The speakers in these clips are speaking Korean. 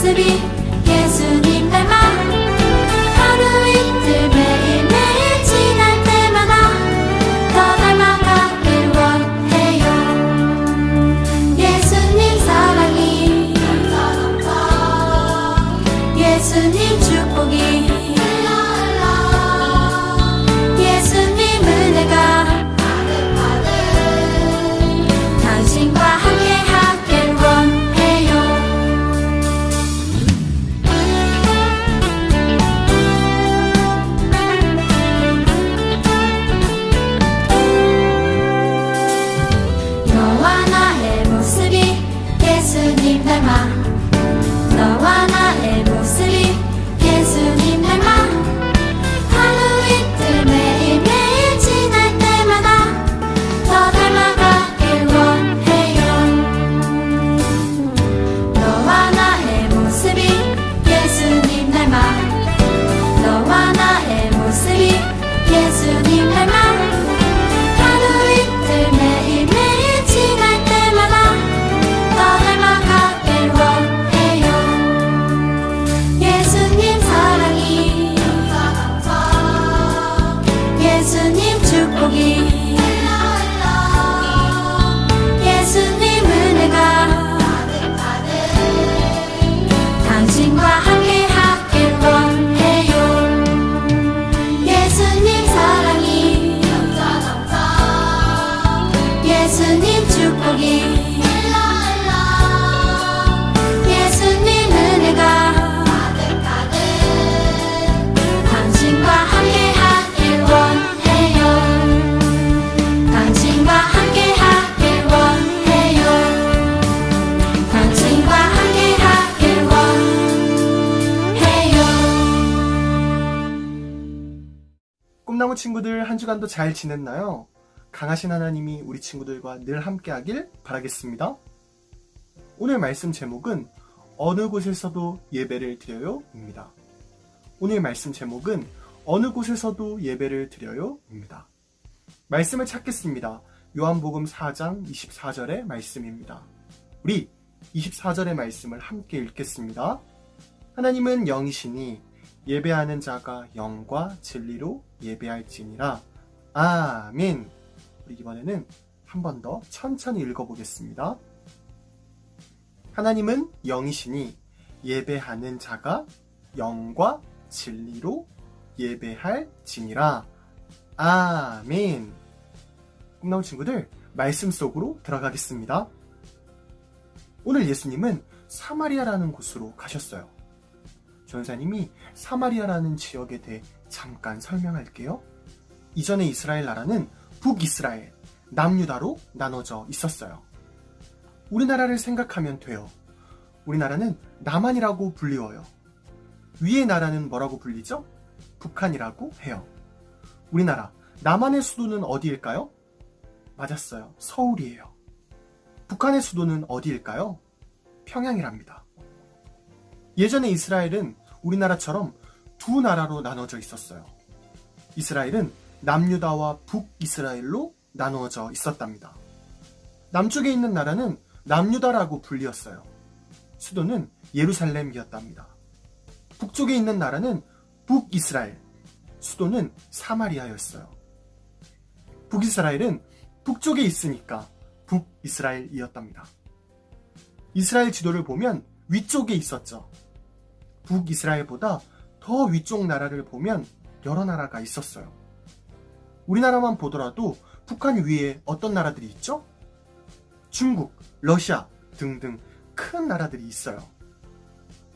모습이 예수님 닮아 하루 이틀 매일매일 지날 때마다 더 닮아가길 원해요. 예수님 사랑이 예수님 축복이 예수님 은혜가 당신과 함께 하길 원해요. 너와 나의 모습이 예수님 닮아 너와 나의 모습이 예수님 닮아 하루 이틀 매일매일 지날 때마다 더 닮아가길 원해요. 너와 나의 모습이 예수님 닮아 너와 나의 모습이 예수님 닮아 하루 이틀 매일매일 지날 때마다 더 닮아가길 원해요. 예수님 사랑이 예수님 축복이 예수님 은혜가 당신과 함께 하길 원해요. 예수님 사랑이 예수님 축복이 예수님 은혜가 당신과 함께 하길 원해요. 당신과 함께 하길 원해요. 당신과 함께 하길 원해요. 꿈나무 친구들, 한 주간도 잘 지냈나요? 강하신 하나님이 우리 친구들과 늘 함께하길 바라겠습니다. 오늘 말씀 제목은 어느 곳에서도 예배를 드려요 입니다. 오늘 말씀 제목은 어느 곳에서도 예배를 드려요 입니다. 말씀을 찾겠습니다. 요한복음 4장 24절의 말씀입니다. 우리 24절의 말씀을 함께 읽겠습니다. 하나님은 영이시니 예배하는 자가 영과 진리로 예배할지니라. 아멘. 우리 이번에는 한 번 더 천천히 읽어보겠습니다. 하나님은 영이시니 예배하는 자가 영과 진리로 예배할지니라. 아멘. 꿈나무 친구들, 말씀 속으로 들어가겠습니다. 오늘 예수님은 사마리아라는 곳으로 가셨어요. 전사님이 사마리아라는 지역에 대해 잠깐 설명할게요. 이전에 이스라엘 나라는 북이스라엘, 남유다로 나눠져 있었어요. 우리나라를 생각하면 돼요. 우리나라는 남한이라고 불리워요. 위의 나라는 뭐라고 불리죠? 북한이라고 해요. 우리나라 남한의 수도는 어디일까요? 맞았어요. 서울이에요. 북한의 수도는 어디일까요? 평양이랍니다. 예전에 이스라엘은 우리나라처럼 두 나라로 나눠져 있었어요. 이스라엘은 남유다와 북이스라엘로 나누어져 있었답니다. 남쪽에 있는 나라는 남유다라고 불리었어요. 수도는 예루살렘이었답니다. 북쪽에 있는 나라는 북이스라엘, 수도는 사마리아였어요. 북이스라엘은 북쪽에 있으니까 북이스라엘이었답니다. 이스라엘 지도를 보면 위쪽에 있었죠. 북이스라엘보다 더 위쪽 나라를 보면 여러 나라가 있었어요. 우리나라만 보더라도 북한 위에 어떤 나라들이 있죠? 중국, 러시아 등등 큰 나라들이 있어요.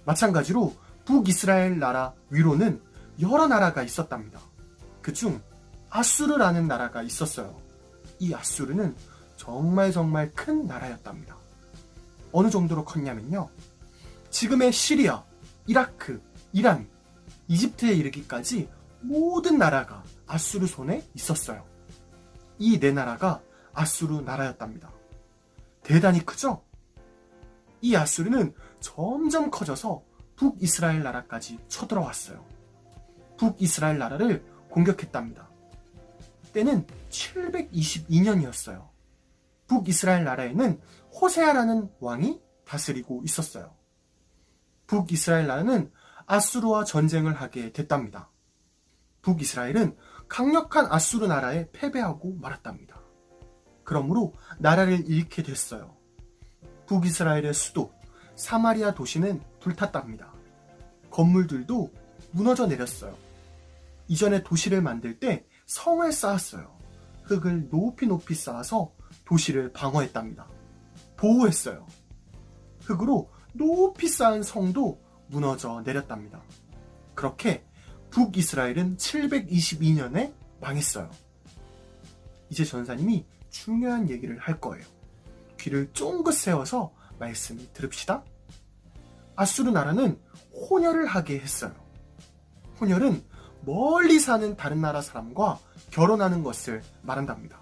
마찬가지로 북이스라엘 나라 위로는 여러 나라가 있었답니다. 그중 아수르라는 나라가 있었어요. 이 아수르는 정말 큰 나라였답니다. 어느 정도로 컸냐면요. 지금의 시리아, 이라크, 이란, 이집트에 이르기까지 모든 나라가 아수르 손에 있었어요. 이 네 나라가 아수르 나라였답니다. 대단히 크죠? 이 아수르는 점점 커져서 북이스라엘 나라까지 쳐들어왔어요. 북이스라엘 나라를 공격했답니다. 때는 722년이었어요. 북이스라엘 나라에는 호세아라는 왕이 다스리고 있었어요. 북이스라엘 나라는 아수르와 전쟁을 하게 됐답니다. 북이스라엘은 강력한 아수르 나라에 패배하고 말았답니다. 그러므로 나라를 잃게 됐어요. 북이스라엘의 수도 사마리아 도시는 불탔답니다. 건물들도 무너져 내렸어요. 이전에 도시를 만들 때 성을 쌓았어요. 흙을 높이 높이 쌓아서 도시를 방어했답니다. 보호했어요. 흙으로 높이 쌓은 성도 무너져 내렸답니다. 그렇게 북이스라엘은 722년에 망했어요. 이제 전사님이 중요한 얘기를 할 거예요. 귀를 쫑긋 세워서 말씀을 들읍시다. 아수르 나라는 혼혈을 하게 했어요. 혼혈은 멀리 사는 다른 나라 사람과 결혼하는 것을 말한답니다.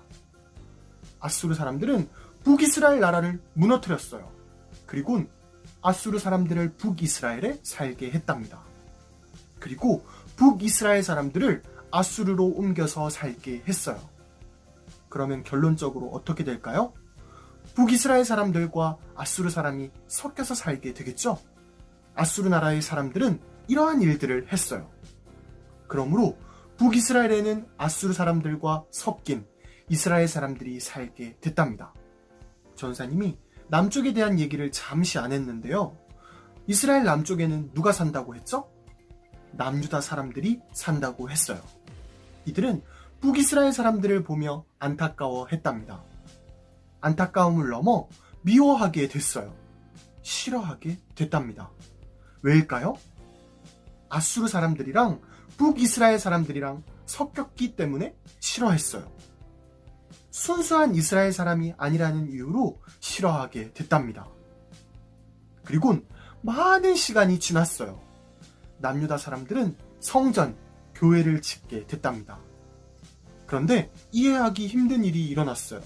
아수르 사람들은 북이스라엘 나라를 무너뜨렸어요. 그리고 아수르 사람들을 북이스라엘에 살게 했답니다. 그리고 북이스라엘 사람들을 아수르로 옮겨서 살게 했어요. 그러면 결론적으로 어떻게 될까요? 북이스라엘 사람들과 아수르 사람이 섞여서 살게 되겠죠? 아수르 나라의 사람들은 이러한 일들을 했어요. 그러므로 북이스라엘에는 아수르 사람들과 섞인 이스라엘 사람들이 살게 됐답니다. 전사님이 남쪽에 대한 얘기를 잠시 안 했는데요. 이스라엘 남쪽에는 누가 산다고 했죠? 남유다 사람들이 산다고 했어요. 이들은 북이스라엘 사람들을 보며 안타까워했답니다. 안타까움을 넘어 미워하게 됐어요. 싫어하게 됐답니다. 왜일까요? 아수르 사람들이랑 북이스라엘 사람들이랑 섞였기 때문에 싫어했어요. 순수한 이스라엘 사람이 아니라는 이유로 싫어하게 됐답니다. 그리고 많은 시간이 지났어요. 남유다 사람들은 성전, 교회를 짓게 됐답니다. 그런데 이해하기 힘든 일이 일어났어요.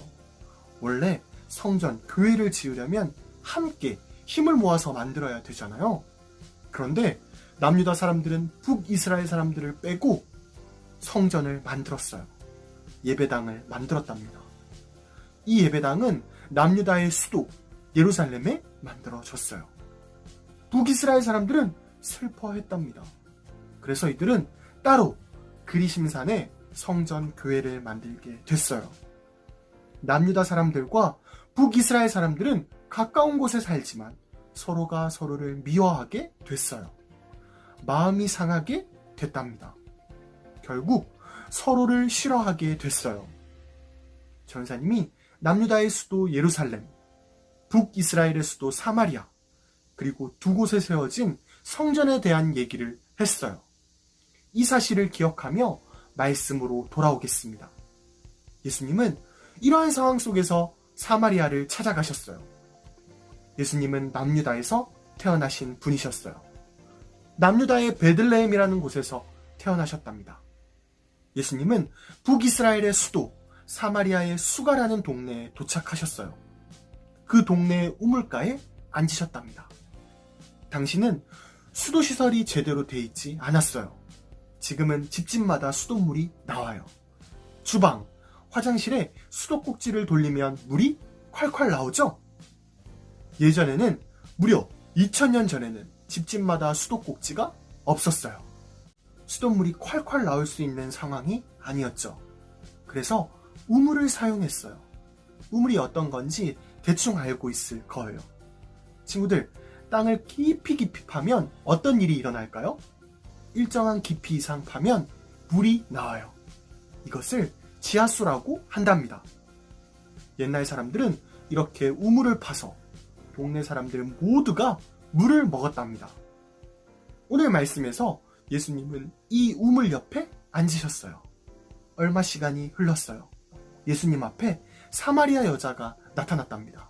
원래 성전, 교회를 지으려면 함께 힘을 모아서 만들어야 되잖아요. 그런데 남유다 사람들은 북이스라엘 사람들을 빼고 성전을 만들었어요. 예배당을 만들었답니다. 이 예배당은 남유다의 수도 예루살렘에 만들어졌어요. 북이스라엘 사람들은 슬퍼했답니다. 그래서 이들은 따로 그리심산에 성전 교회를 만들게 됐어요. 남유다 사람들과 북이스라엘 사람들은 가까운 곳에 살지만 서로가 서로를 미워하게 됐어요. 마음이 상하게 됐답니다. 결국 서로를 싫어하게 됐어요. 전사님이 남유다의 수도 예루살렘, 북이스라엘의 수도 사마리아, 그리고 두 곳에 세워진 성전에 대한 얘기를 했어요. 이 사실을 기억하며 말씀으로 돌아오겠습니다. 예수님은 이러한 상황 속에서 사마리아를 찾아가셨어요. 예수님은 남유다에서 태어나신 분이셨어요. 남유다의 베들레헴이라는 곳에서 태어나셨답니다. 예수님은 북이스라엘의 수도 사마리아의 수가라는 동네에 도착하셨어요. 그 동네의 우물가에 앉으셨답니다. 당시는 수도시설이 제대로 돼 있지 않았어요. 지금은 집집마다 수돗물이 나와요. 주방, 화장실에 수도꼭지를 돌리면 물이 콸콸 나오죠? 예전에는 무려 2000년 전에는 집집마다 수도꼭지가 없었어요. 수돗물이 콸콸 나올 수 있는 상황이 아니었죠. 그래서 우물을 사용했어요. 우물이 어떤 건지 대충 알고 있을 거예요. 친구들, 땅을 깊이 깊이 파면 어떤 일이 일어날까요? 일정한 깊이 이상 파면 물이 나와요. 이것을 지하수라고 한답니다. 옛날 사람들은 이렇게 우물을 파서 동네 사람들 모두가 물을 먹었답니다. 오늘 말씀에서 예수님은 이 우물 옆에 앉으셨어요. 얼마 시간이 흘렀어요. 예수님 앞에 사마리아 여자가 나타났답니다.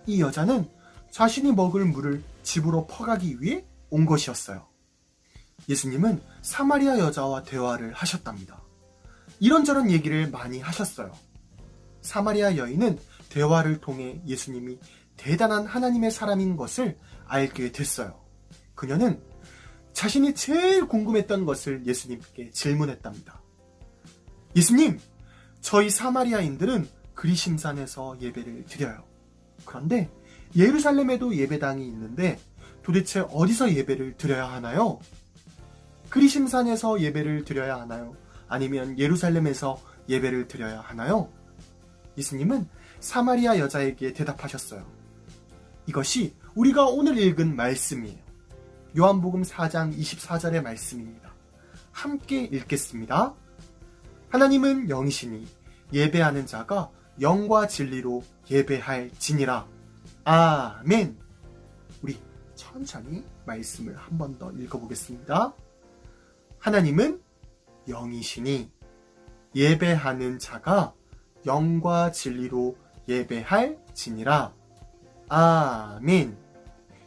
이 여자는 자신이 먹을 물을 집으로 퍼가기 위해 온 것이었어요. 예수님은 사마리아 여자와 대화를 하셨답니다. 이런저런 얘기를 많이 하셨어요. 사마리아 여인은 대화를 통해 예수님이 대단한 하나님의 사람인 것을 알게 됐어요. 그녀는 자신이 제일 궁금했던 것을 예수님께 질문했답니다. 예수님, 저희 사마리아인들은 그리심산에서 예배를 드려요. 그런데 예루살렘에도 예배당이 있는데 도대체 어디서 예배를 드려야 하나요? 그리심산에서 예배를 드려야 하나요? 아니면 예루살렘에서 예배를 드려야 하나요? 예수님은 사마리아 여자에게 대답하셨어요. 이것이 우리가 오늘 읽은 말씀이에요. 요한복음 4장 24절의 말씀입니다. 함께 읽겠습니다. 하나님은 영이시니 예배하는 자가 영과 진리로 예배할지니라. 아멘. 우리 천천히 말씀을 한 번 더 읽어보겠습니다. 하나님은 영이시니 예배하는 자가 영과 진리로 예배할지니라. 아멘.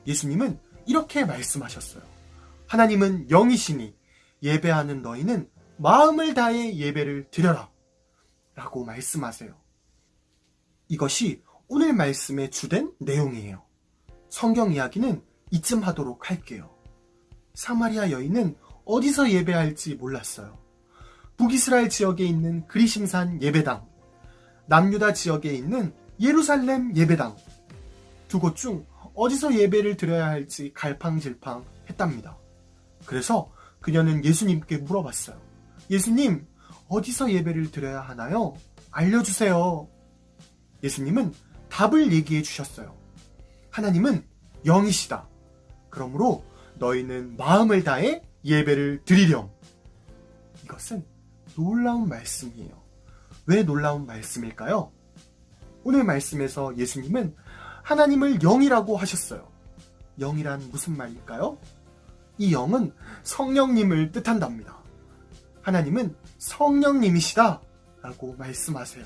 예수님은 이렇게 말씀하셨어요. 하나님은 영이시니 예배하는 너희는 마음을 다해 예배를 드려라 라고 말씀하세요. 이것이 오늘 말씀의 주된 내용이에요. 성경 이야기는 이쯤 하도록 할게요. 사마리아 여인은 어디서 예배할지 몰랐어요. 북이스라엘 지역에 있는 그리심산 예배당, 남유다 지역에 있는 예루살렘 예배당, 두 곳 중 어디서 예배를 드려야 할지 갈팡질팡 했답니다. 그래서 그녀는 예수님께 물어봤어요. 예수님, 어디서 예배를 드려야 하나요? 알려주세요. 예수님은 답을 얘기해 주셨어요. 하나님은 영이시다. 그러므로 너희는 마음을 다해 예배를 드리렴. 이것은 놀라운 말씀이에요. 왜 놀라운 말씀일까요? 오늘 말씀에서 예수님은 하나님을 영이라고 하셨어요. 영이란 무슨 말일까요? 이 영은 성령님을 뜻한답니다. 하나님은 성령님이시다 라고 말씀하세요.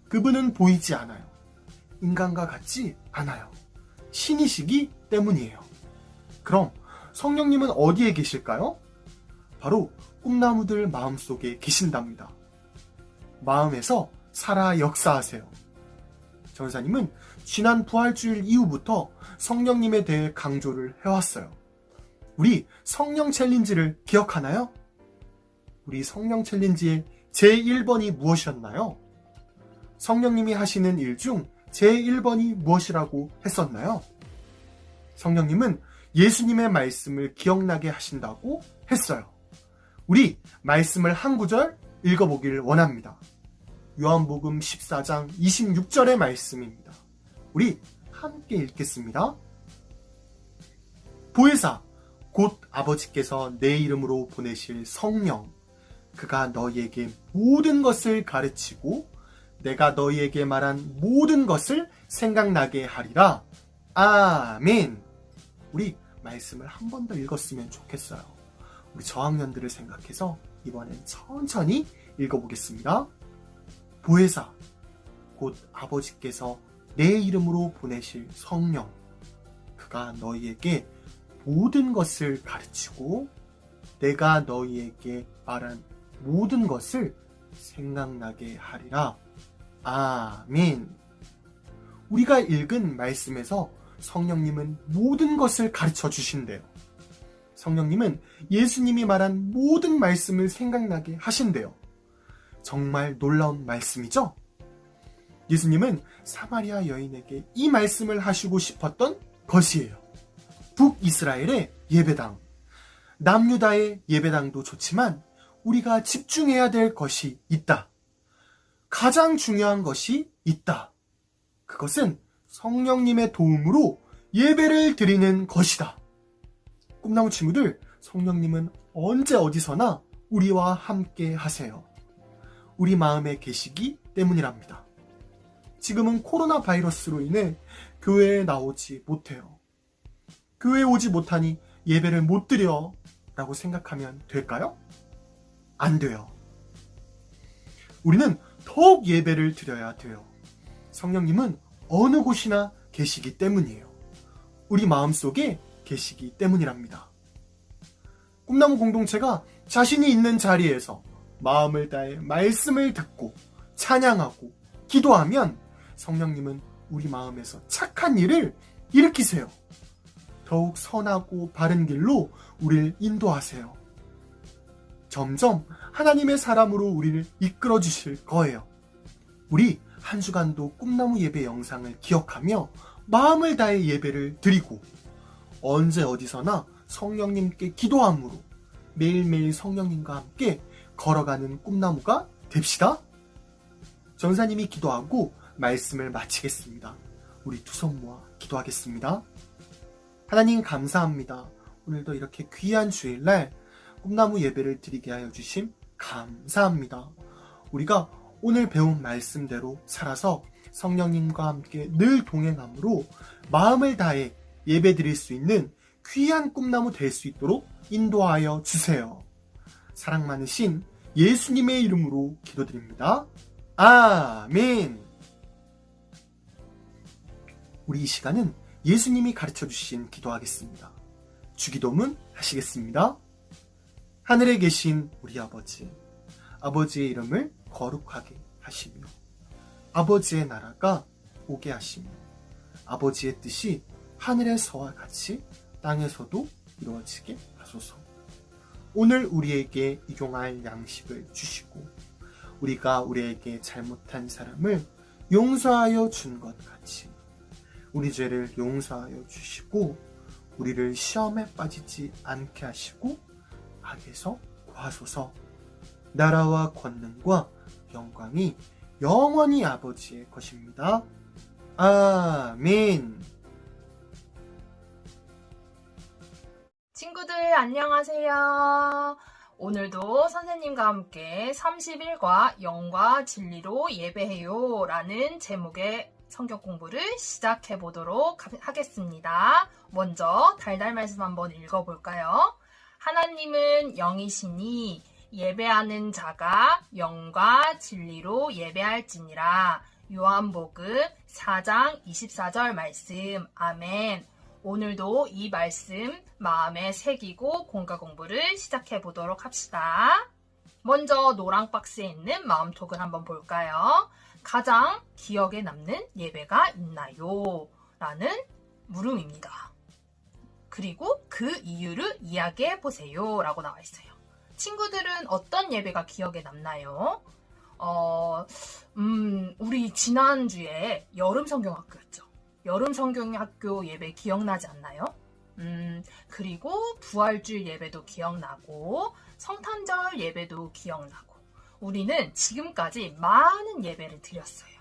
그분은 보이지 않아요. 인간과 같지 않아요. 신이시기 때문이에요. 그럼 성령님은 어디에 계실까요? 바로 꿈나무들 마음속에 계신답니다. 마음에서 살아 역사하세요. 전사님은 지난 부활주일 이후부터 성령님에 대해 강조를 해왔어요. 우리 성령 챌린지를 기억하나요? 우리 성령 챌린지의 제1번이 무엇이었나요? 성령님이 하시는 일 중 제1번이 무엇이라고 했었나요? 성령님은 예수님의 말씀을 기억나게 하신다고 했어요. 우리 말씀을 한 구절 읽어보길 원합니다. 요한복음 14장 26절의 말씀입니다. 우리 함께 읽겠습니다. 보혜사, 곧 아버지께서 내 이름으로 보내실 성령, 그가 너희에게 모든 것을 가르치고 내가 너희에게 말한 모든 것을 생각나게 하리라. 아멘. 우리 말씀을 한 번 더 읽었으면 좋겠어요. 우리 저학년들을 생각해서 이번엔 천천히 읽어보겠습니다. 보혜사, 곧 아버지께서 내 이름으로 보내실 성령, 그가 너희에게 모든 것을 가르치고 내가 너희에게 말한 모든 것을 생각나게 하리라. 아멘. 우리가 읽은 말씀에서 성령님은 모든 것을 가르쳐 주신대요. 성령님은 예수님이 말한 모든 말씀을 생각나게 하신대요. 정말 놀라운 말씀이죠? 예수님은 사마리아 여인에게 이 말씀을 하시고 싶었던 것이에요. 북이스라엘의 예배당, 남유다의 예배당도 좋지만 우리가 집중해야 될 것이 있다. 가장 중요한 것이 있다. 그것은 성령님의 도움으로 예배를 드리는 것이다. 꿈나무 친구들, 성령님은 언제 어디서나 우리와 함께 하세요. 우리 마음에 계시기 때문이랍니다. 지금은 코로나 바이러스로 인해 교회에 나오지 못해요. 교회에 오지 못하니 예배를 못 드려 라고 생각하면 될까요? 안 돼요. 우리는 더욱 예배를 드려야 돼요. 성령님은 어느 곳이나 계시기 때문이에요. 우리 마음속에 계시기 때문이랍니다. 꿈나무 공동체가 자신이 있는 자리에서 마음을 다해 말씀을 듣고 찬양하고 기도하면 성령님은 우리 마음에서 착한 일을 일으키세요. 더욱 선하고 바른 길로 우리를 인도하세요. 점점 하나님의 사람으로 우리를 이끌어 주실 거예요. 우리 한 주간도 꿈나무 예배 영상을 기억하며 마음을 다해 예배를 드리고 언제 어디서나 성령님께 기도함으로 매일매일 성령님과 함께 걸어가는 꿈나무가 됩시다. 전사님이 기도하고 말씀을 마치겠습니다. 우리 두 손 모아 기도하겠습니다. 하나님 감사합니다. 오늘도 이렇게 귀한 주일날 꿈나무 예배를 드리게 하여 주심 감사합니다. 우리가 오늘 배운 말씀대로 살아서 성령님과 함께 늘 동행함으로 마음을 다해 예배 드릴 수 있는 귀한 꿈나무 될 수 있도록 인도하여 주세요. 사랑 많으신 예수님의 이름으로 기도드립니다. 아멘. 우리 이 시간은 예수님이 가르쳐 주신 기도하겠습니다. 주기도문 하시겠습니다. 하늘에 계신 우리 아버지, 아버지의 이름을 거룩하게 하시며 아버지의 나라가 오게 하시며 아버지의 뜻이 하늘에서와 같이 땅에서도 이루어지게 하소서. 오늘 우리에게 일용할 양식을 주시고 우리가 우리에게 잘못한 사람을 용서하여 준 것 같이 우리 죄를 용서하여 주시고 우리를 시험에 빠지지 않게 하시고 악에서 구하소서. 나라와 권능과 영광이 영원히 아버지의 것입니다. 아멘. 친구들 안녕하세요. 오늘도 선생님과 함께 30일과 영과 진리로 예배해요 라는 제목의 성경 공부를 시작해 보도록 하겠습니다. 먼저 달달 말씀 한번 읽어볼까요? 하나님은 영이시니 예배하는 자가 영과 진리로 예배할지니라. 요한복음 4장 24절 말씀. 아멘. 오늘도 이 말씀 마음에 새기고 공과 공부를 시작해 보도록 합시다. 먼저 노랑 박스에 있는 마음톡을 한번 볼까요? 가장 기억에 남는 예배가 있나요? 라는 물음입니다. 그리고 그 이유를 이야기해 보세요 라고 나와 있어요. 친구들은 어떤 예배가 기억에 남나요? 우리 지난주에 여름 성경학교였죠. 여름 성경학교 예배 기억나지 않나요? 그리고 부활주일 예배도 기억나고 성탄절 예배도 기억나고 우리는 지금까지 많은 예배를 드렸어요.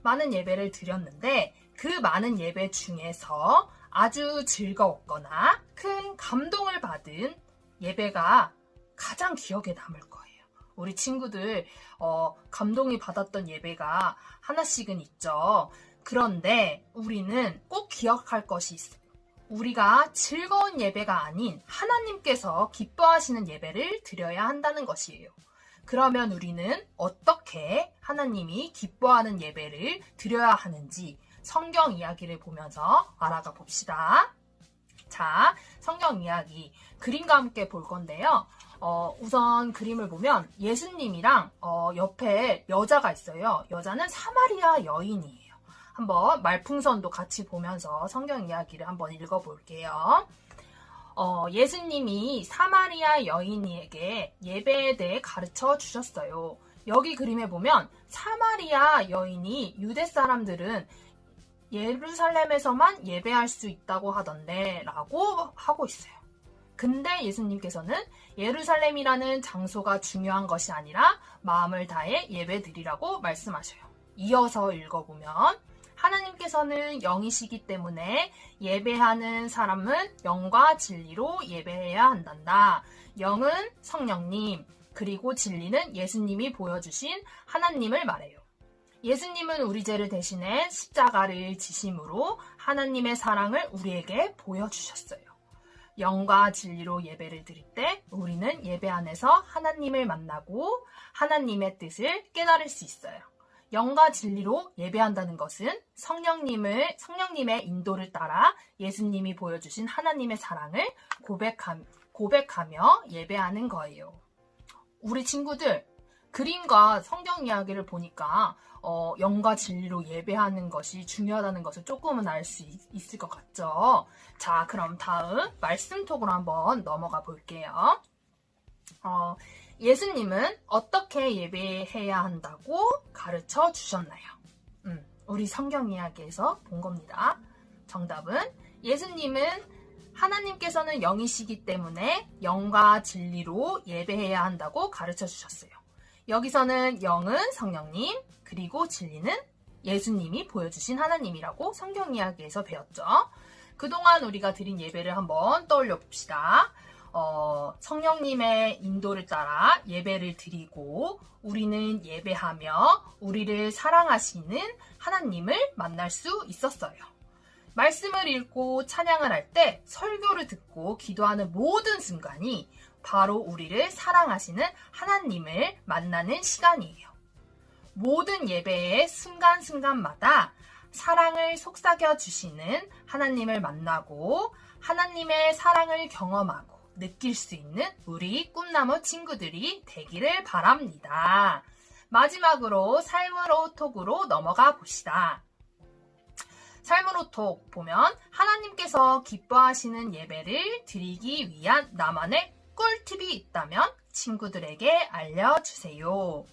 많은 예배를 드렸는데 그 많은 예배 중에서 아주 즐거웠거나 큰 감동을 받은 예배가 가장 기억에 남을 거예요. 우리 친구들 감동이 받았던 예배가 하나씩은 있죠. 그런데 우리는 꼭 기억할 것이 있어요. 우리가 즐거운 예배가 아닌 하나님께서 기뻐하시는 예배를 드려야 한다는 것이에요. 그러면 우리는 어떻게 하나님이 기뻐하는 예배를 드려야 하는지 성경 이야기를 보면서 알아가 봅시다. 자, 성경 이야기 그림과 함께 볼 건데요. 우선 그림을 보면 예수님이랑 옆에 여자가 있어요. 여자는 사마리아 여인이에요. 한번 말풍선도 같이 보면서 성경 이야기를 한번 읽어볼게요. 예수님이 사마리아 여인에게 예배에 대해 가르쳐 주셨어요. 여기 그림에 보면 사마리아 여인이 유대 사람들은 예루살렘에서만 예배할 수 있다고 하던데 라고 하고 있어요. 근데 예수님께서는 예루살렘이라는 장소가 중요한 것이 아니라 마음을 다해 예배드리라고 말씀하셔요. 이어서 읽어보면 하나님께서는 영이시기 때문에 예배하는 사람은 영과 진리로 예배해야 한단다. 영은 성령님, 그리고 진리는 예수님이 보여주신 하나님을 말해요. 예수님은 우리 죄를 대신해 십자가를 지심으로 하나님의 사랑을 우리에게 보여주셨어요. 영과 진리로 예배를 드릴 때 우리는 예배 안에서 하나님을 만나고 하나님의 뜻을 깨달을 수 있어요. 영과 진리로 예배한다는 것은 성령님의 인도를 따라 예수님이 보여주신 하나님의 사랑을 고백하며 예배하는 거예요. 우리 친구들, 그림과 성경 이야기를 보니까 영과 진리로 예배하는 것이 중요하다는 것을 조금은 알 수 있을 것 같죠? 자, 그럼 다음 말씀톡으로 한번 넘어가 볼게요. 예수님은 어떻게 예배해야 한다고 가르쳐 주셨나요? 우리 성경 이야기에서 본 겁니다. 정답은 예수님은 하나님께서는 영이시기 때문에 영과 진리로 예배해야 한다고 가르쳐 주셨어요. 여기서는 영은 성령님, 그리고 진리는 예수님이 보여주신 하나님이라고 성경 이야기에서 배웠죠. 그동안 우리가 드린 예배를 한번 떠올려 봅시다. 성령님의 인도를 따라 예배를 드리고 우리는 예배하며 우리를 사랑하시는 하나님을 만날 수 있었어요. 말씀을 읽고 찬양을 할 때 설교를 듣고 기도하는 모든 순간이 바로 우리를 사랑하시는 하나님을 만나는 시간이에요. 모든 예배의 순간순간마다 사랑을 속삭여 주시는 하나님을 만나고 하나님의 사랑을 경험하고 느낄 수 있는 우리 꿈나무 친구들이 되기를 바랍니다. 마지막으로 삶으로 톡으로 넘어가 봅시다. 삶으로 톡 보면 하나님께서 기뻐하시는 예배를 드리기 위한 나만의 꿀팁이 있다면 친구들에게 알려주세요.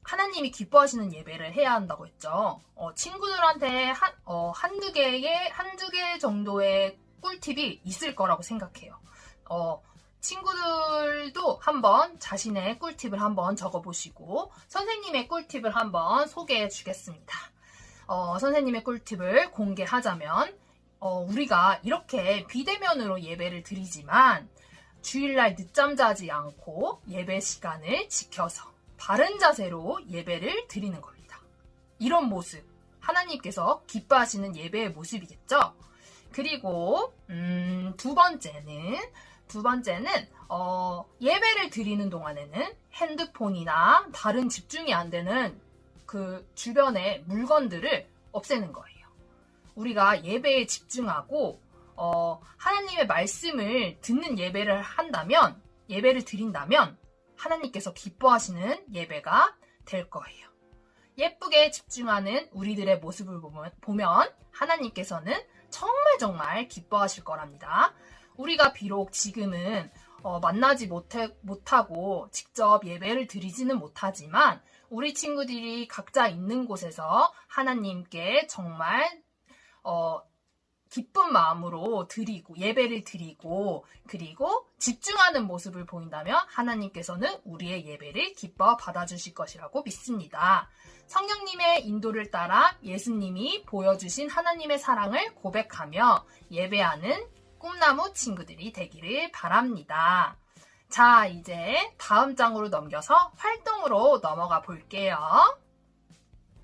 하나님이 기뻐하시는 예배를 해야 한다고 했죠. 친구들한테 한두 개 정도의 꿀팁이 있을 거라고 생각해요. 친구들도 한번 자신의 꿀팁을 한번 적어보시고 선생님의 꿀팁을 한번 소개해 주겠습니다. 선생님의 꿀팁을 공개하자면 우리가 이렇게 비대면으로 예배를 드리지만 주일날 늦잠 자지 않고 예배 시간을 지켜서 바른 자세로 예배를 드리는 겁니다. 이런 모습, 하나님께서 기뻐하시는 예배의 모습이겠죠? 그리고 두 번째는 예배를 드리는 동안에는 핸드폰이나 다른 집중이 안 되는 그 주변의 물건들을 없애는 거예요. 우리가 예배에 집중하고 하나님의 말씀을 듣는 예배를 드린다면 하나님께서 기뻐하시는 예배가 될 거예요. 예쁘게 집중하는 우리들의 모습을 보면 하나님께서는 정말 기뻐하실 거랍니다. 우리가 비록 지금은 만나지 못하고 직접 예배를 드리지는 못하지만 우리 친구들이 각자 있는 곳에서 하나님께 정말 기쁜 마음으로 예배를 드리고 그리고 집중하는 모습을 보인다면 하나님께서는 우리의 예배를 기뻐 받아주실 것이라고 믿습니다. 성령님의 인도를 따라 예수님이 보여주신 하나님의 사랑을 고백하며 예배하는 꿈나무 친구들이 되기를 바랍니다. 자, 이제 다음 장으로 넘겨서 활동으로 넘어가 볼게요.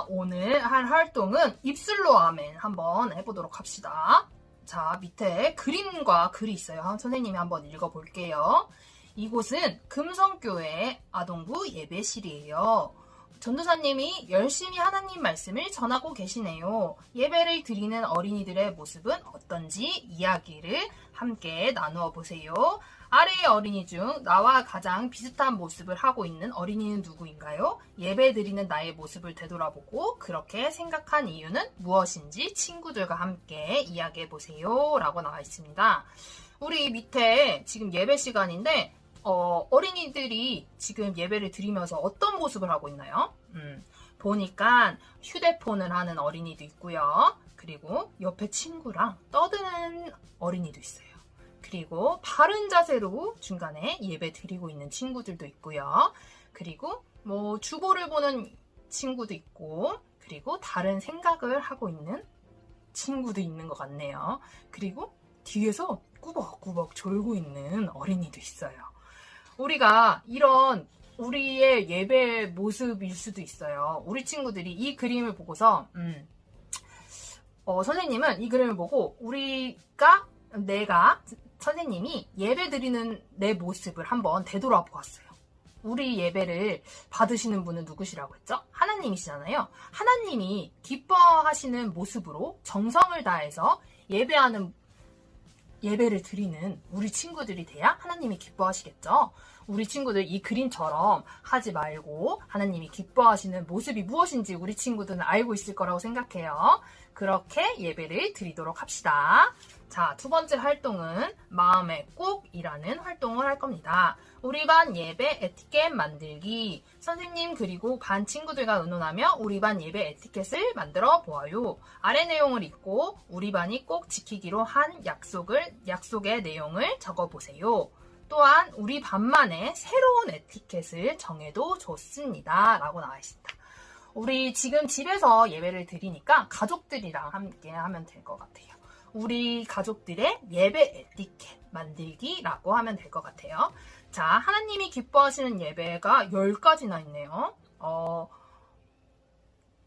오늘 할 활동은 입술로 아멘 한번 해보도록 합시다. 자, 밑에 그림과 글이 있어요. 선생님이 한번 읽어볼게요. 이곳은 금성교회 아동부 예배실이에요. 전도사님이 열심히 하나님 말씀을 전하고 계시네요. 예배를 드리는 어린이들의 모습은 어떤지 이야기를 함께 나누어 보세요. 아래의 어린이 중 나와 가장 비슷한 모습을 하고 있는 어린이는 누구인가요? 예배 드리는 나의 모습을 되돌아보고 그렇게 생각한 이유는 무엇인지 친구들과 함께 이야기해 보세요. 라고 나와 있습니다. 우리 밑에 지금 예배 시간인데 어린이들이 지금 예배를 드리면서 어떤 모습을 하고 있나요? 보니까 휴대폰을 하는 어린이도 있고요. 그리고 옆에 친구랑 떠드는 어린이도 있어요. 그리고 바른 자세로 중간에 예배 드리고 있는 친구들도 있고요. 그리고 주보를 보는 친구도 있고 그리고 다른 생각을 하고 있는 친구도 있는 것 같네요. 그리고 뒤에서 꾸벅꾸벅 졸고 있는 어린이도 있어요. 우리가 이런 우리의 예배 모습일 수도 있어요. 우리 친구들이 이 그림을 보고서 선생님은 이 그림을 보고 선생님이 예배 드리는 내 모습을 한번 되돌아보았어요. 우리 예배를 받으시는 분은 누구시라고 했죠? 하나님이시잖아요. 하나님이 기뻐하시는 모습으로 정성을 다해서 예배를 드리는 우리 친구들이 돼야 하나님이 기뻐하시겠죠? 우리 친구들 이 그림처럼 하지 말고 하나님이 기뻐하시는 모습이 무엇인지 우리 친구들은 알고 있을 거라고 생각해요. 그렇게 예배를 드리도록 합시다. 자, 두 번째 활동은 마음의 꼭이라는 활동을 할 겁니다. 우리 반 예배 에티켓 만들기. 선생님 그리고 반 친구들과 의논하며 우리 반 예배 에티켓을 만들어 보아요. 아래 내용을 읽고 우리 반이 꼭 지키기로 한 약속의 내용을 적어 보세요. 또한 우리 반만의 새로운 에티켓을 정해도 좋습니다. 라고 나와 있습니다. 우리 지금 집에서 예배를 드리니까 가족들이랑 함께 하면 될 것 같아요. 우리 가족들의 예배 에티켓 만들기라고 하면 될 것 같아요. 자, 하나님이 기뻐하시는 예배가 10가지나 있네요.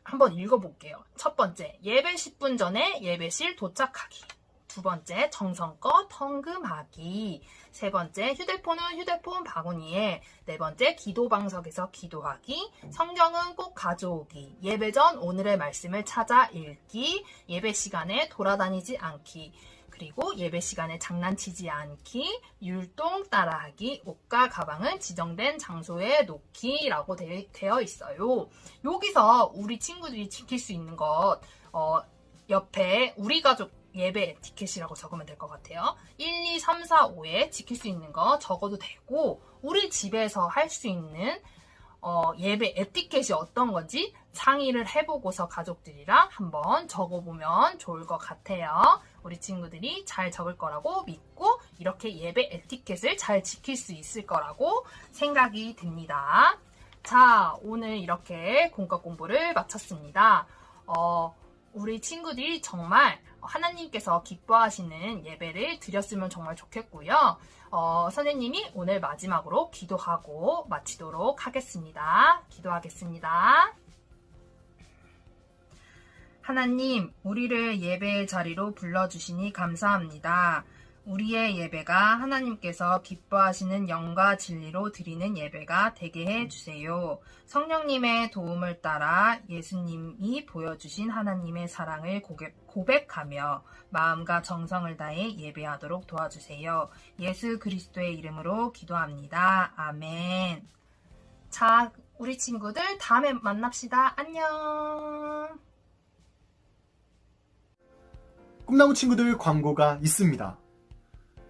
한번 읽어볼게요. 첫 번째, 예배 10분 전에 예배실 도착하기. 두 번째, 정성껏 헌금하기. 세 번째, 휴대폰은 휴대폰 바구니에. 네 번째, 기도 방석에서 기도하기. 성경은 꼭 가져오기. 예배 전 오늘의 말씀을 찾아 읽기. 예배 시간에 돌아다니지 않기. 그리고 예배 시간에 장난치지 않기. 율동 따라하기. 옷과 가방은 지정된 장소에 놓기라고 되어 있어요. 여기서 우리 친구들이 지킬 수 있는 것, 옆에 우리 가족 예배 에티켓이라고 적으면 될 것 같아요. 1, 2, 3, 4, 5에 지킬 수 있는 거 적어도 되고, 우리 집에서 할 수 있는 예배 에티켓이 어떤 건지 상의를 해보고서 가족들이랑 한번 적어보면 좋을 것 같아요. 우리 친구들이 잘 적을 거라고 믿고 이렇게 예배 에티켓을 잘 지킬 수 있을 거라고 생각이 듭니다. 자, 오늘 이렇게 공과 공부를 마쳤습니다. 우리 친구들이 정말 하나님께서 기뻐하시는 예배를 드렸으면 정말 좋겠고요. 선생님이 오늘 마지막으로 기도하고 마치도록 하겠습니다. 기도하겠습니다. 하나님, 우리를 예배의 자리로 불러주시니 감사합니다. 우리의 예배가 하나님께서 기뻐하시는 영과 진리로 드리는 예배가 되게 해주세요. 성령님의 도움을 따라 예수님이 보여주신 하나님의 사랑을 고백하며 마음과 정성을 다해 예배하도록 도와주세요. 예수 그리스도의 이름으로 기도합니다. 아멘. 자, 우리 친구들 다음에 만납시다. 안녕. 꿈나무 친구들 광고가 있습니다.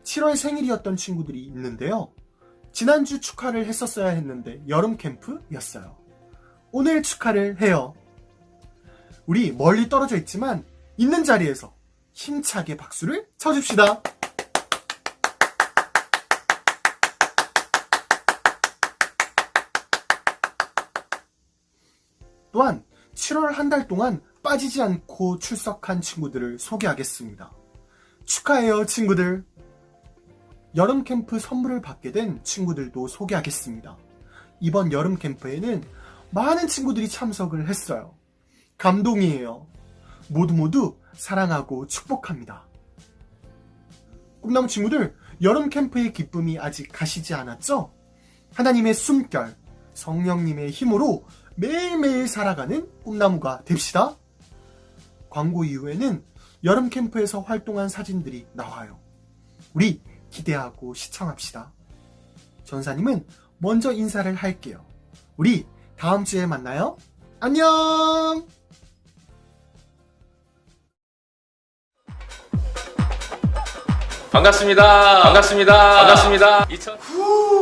7월 생일이었던 친구들이 있는데요. 지난주 축하를 했었어야 했는데 여름 캠프였어요. 오늘 축하를 해요. 우리 멀리 떨어져 있지만 있는 자리에서 힘차게 박수를 쳐줍시다. 또한 7월 한 달 동안 빠지지 않고 출석한 친구들을 소개하겠습니다. 축하해요, 친구들. 여름 캠프 선물을 받게 된 친구들도 소개하겠습니다. 이번 여름 캠프에는 많은 친구들이 참석을 했어요. 감동이에요. 모두 사랑하고 축복합니다. 꿈나무 친구들, 여름 캠프의 기쁨이 아직 가시지 않았죠? 하나님의 숨결, 성령님의 힘으로 매일매일 살아가는 꿈나무가 됩시다. 광고 이후에는 여름 캠프에서 활동한 사진들이 나와요. 우리 기대하고 시청합시다. 전사님은 먼저 인사를 할게요. 우리 다음 주에 만나요. 안녕! 반갑습니다. 반갑습니다. 반갑습니다. 후...